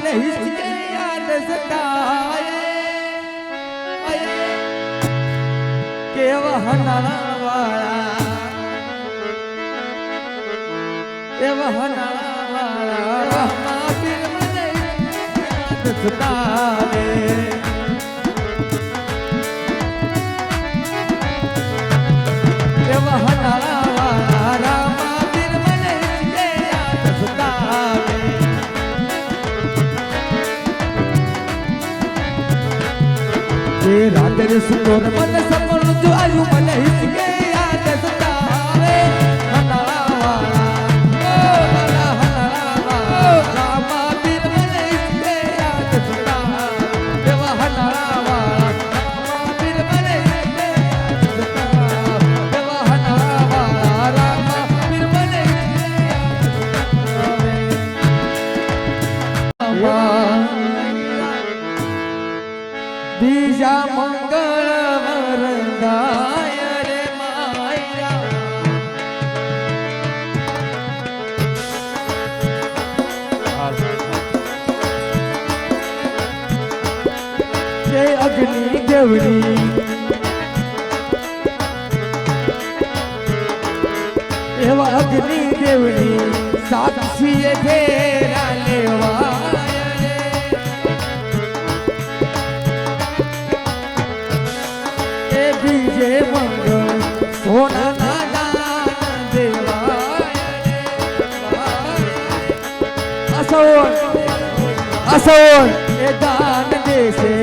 મને હિચકે યાદ સતાય કેવા હનાળા વાળા એવા હનાળા વાળા રામા પીર મને યાદ સતાવે એવા હનાળા વાળા રામા પીર મને યાદ સતાવે એ રાત્રે સુતો મને સપનું જો આવ્યું મને હિચકે યાદ સતાવે હનાળા વાળા રામા પીર મને હિચકે યાદ સતાવે એવા હનાળા વાળા રામા પીર મને હિચકે યાદ સતાવે એવા હનાળા વાળા રામા પીર મને હિચકે યાદ બીજા મંગળ વરદાય રે માયા જે અગ્નિ દેવડી એવા અગ્નિ દેવડી સાક્ષીએ ફેરા લેવા બીજે મંગળ સોનાના દાન દેવાય અસોન એ દાન દેશે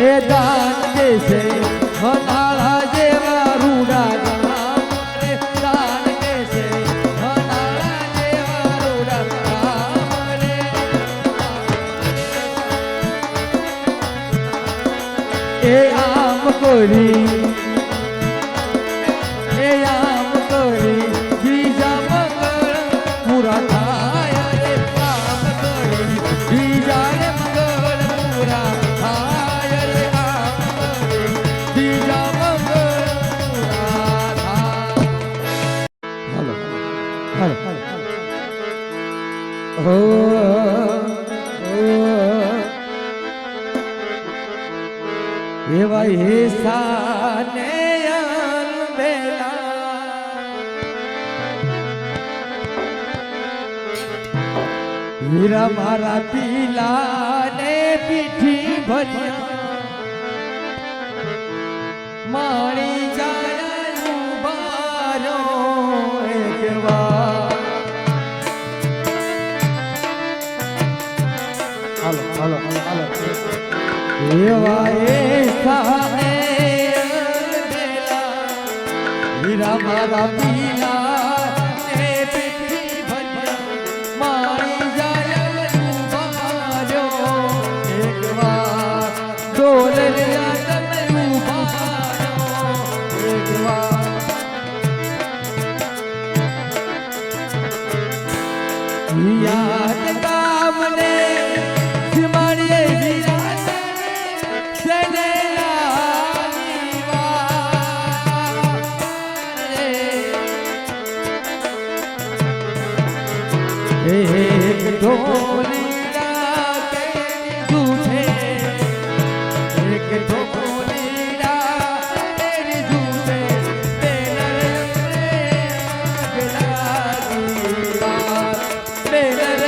એ દાન દેશે હનાળા જેવા રૂડા દાન દેશે હનાળા જેવા રૂડા એ આમ કરી બીજા મંગળ પૂરા થાય રે આમ કરી બીજા મંગળ પૂરા થાય રે આમ કરી બીજા મંગળ પૂરા થાય હાલો એવા હેસાને અલબેલા હીરા મારા પીલાને પીઠી ભર્યા માણી જાય ઉભારો એક વાર હાલો એવા એસાને અલબેલા હીરા મારા પીલા ને પીઠી ભર્યા મારી જાય ઉભાર્યો એક વાર ડોલ તમે ઉભાર્યો એક વાર યાદ કામને સિમાડીએ એક ઢોલીડા તેરી જૂઠે એક ઢોલીડા તેરી જૂઠે બેનર લાગી વાત બેનર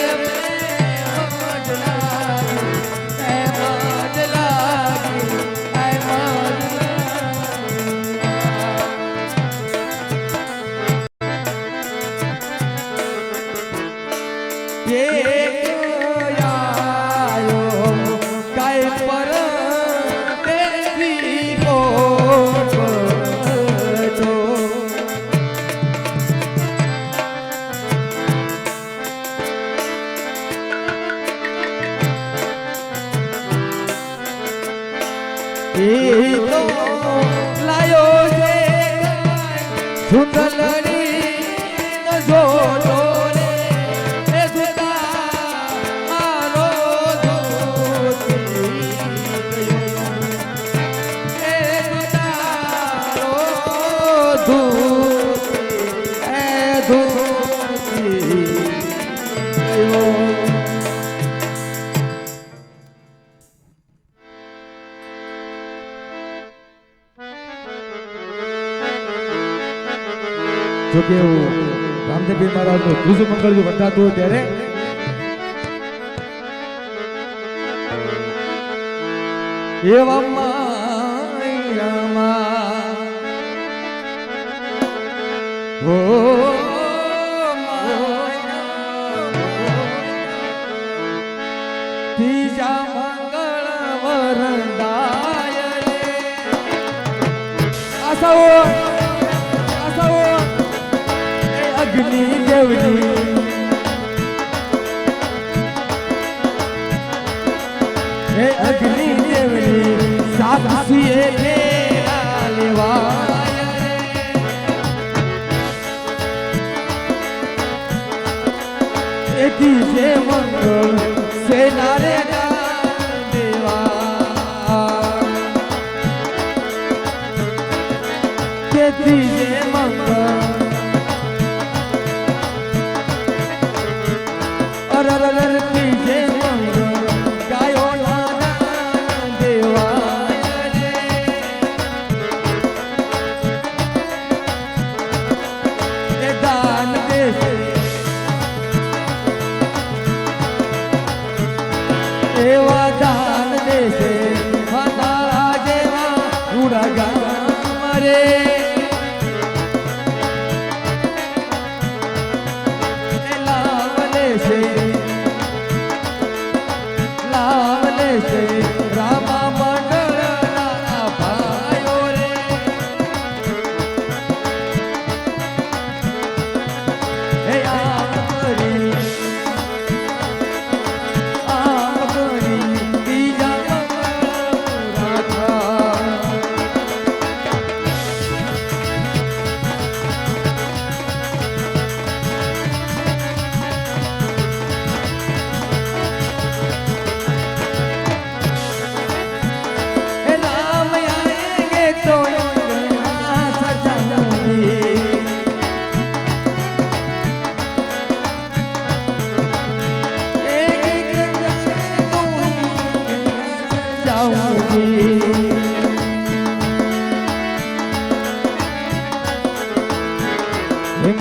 લાયો છે સુંદરી જોડો રે એ સુતા મારો ધોતી એ સુતા ધોતી એ ધોતી જો કે એવું રામદેવજી મહારાજનું ત્રીજું મંગળ જો વર્તાતું હોય ત્યારે એવા માયા હો ત્રીજા મંગળ વરદાય રે આસાઓ અગ્નિ દેવની હે અગ્નિ દેવની સાક્ષીએ ફેરા લેવાય એથી જે મંગળ સેના રે દેવા તેથી જે મંગળ અરરરથી જે મંગળ ગાયો એવા દાન દેશે મારા જેવા ઉડા ગામ રે લાવ લેશે રામા મંડળના ભાઈઓ રે હે આમ કરી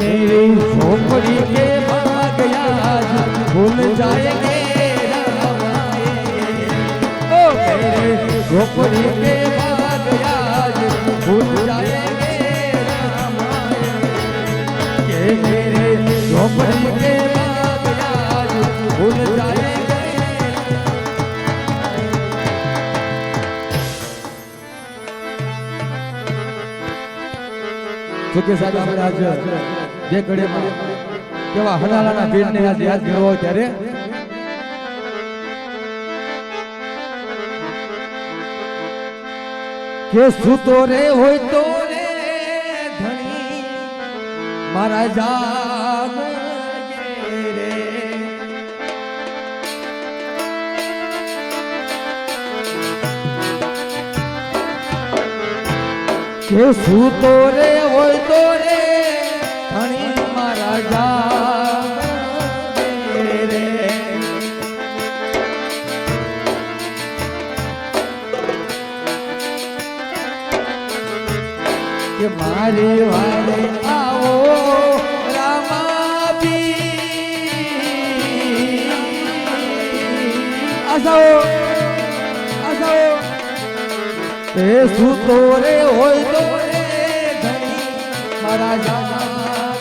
मेरी झोपड़ी के भाग आज भूल जाएंगे ओ मेरे झोपड़ी के भाग आज भूल जाएंगे के मेरे झोपड़ी के भाग आज भूल जाएंगे જોકે સાહેબ આપણે આજ બે ઘડીમાં કેવા હનાલાના ભીડને આજ યાદ કરવો હોય ત્યારે કે સૂતો રે હોય તો રે ધણી મારા જાગ રે કે સૂતો રે હોય તો રે ધણી મારા જાગ રે કે મારી વારે આવો રામાબી આસાઓ એ સૂતો રે હોય તો રે ધણી મારા જાગ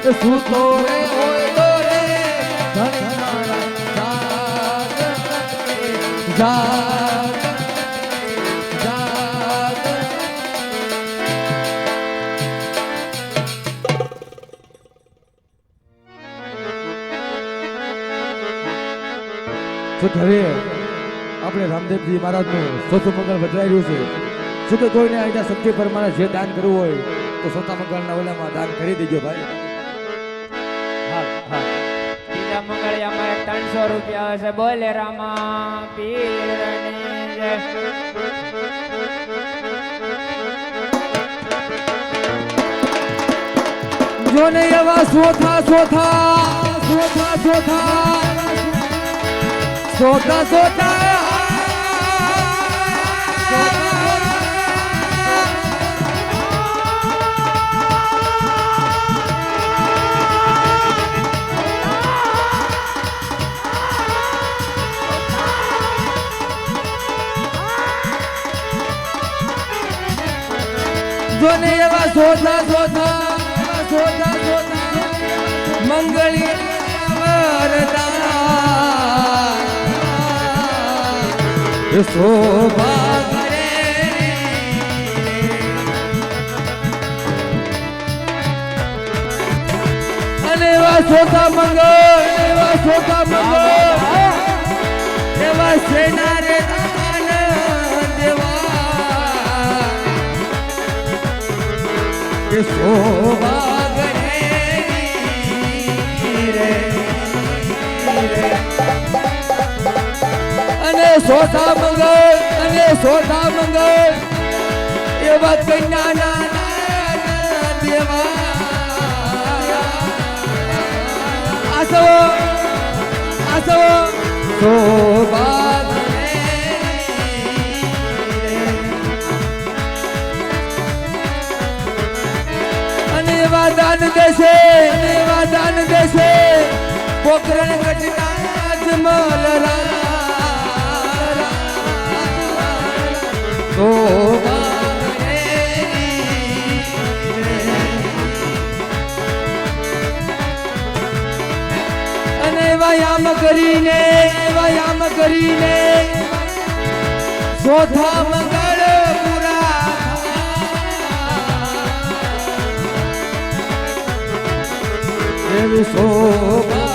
એ સૂતો રે હોય તો રે ધણી મારા જાગ તો હવે આપણે રામદેવજી મહારાજનું ચોથું મંગળ વધરાઈ રહ્યું છે. શું કે કોઈને અહીંયા શક્તિ પ્રમાણે જે દાન કરવું હોય તો ચોથા મંગળના ઓલામાં દાન કરી દેજો ભાઈ. ત્રીજા મંગળિયામાં 300 રૂપિયા આવે છે. બોલે રામા પીરની જય. જોને એવા સોથા જોને એવા શોધા શોધા એવા શોધા શોધા મંગળી વરદાન શોભા કરે અને એવા શોધા મંગળ એવા શોધા મંગળ એવા સેના રે દાન દેવા કે શોભા કરે રે અને શોધા મંગળ એવા કન્યાના દેવા આસવો શોભા અને એવા દાન દેશે પોખરણ ઘટના જમલરા અને વ્યાયામ કરીને ચોથા મંગળ પૂરા એવી શોભા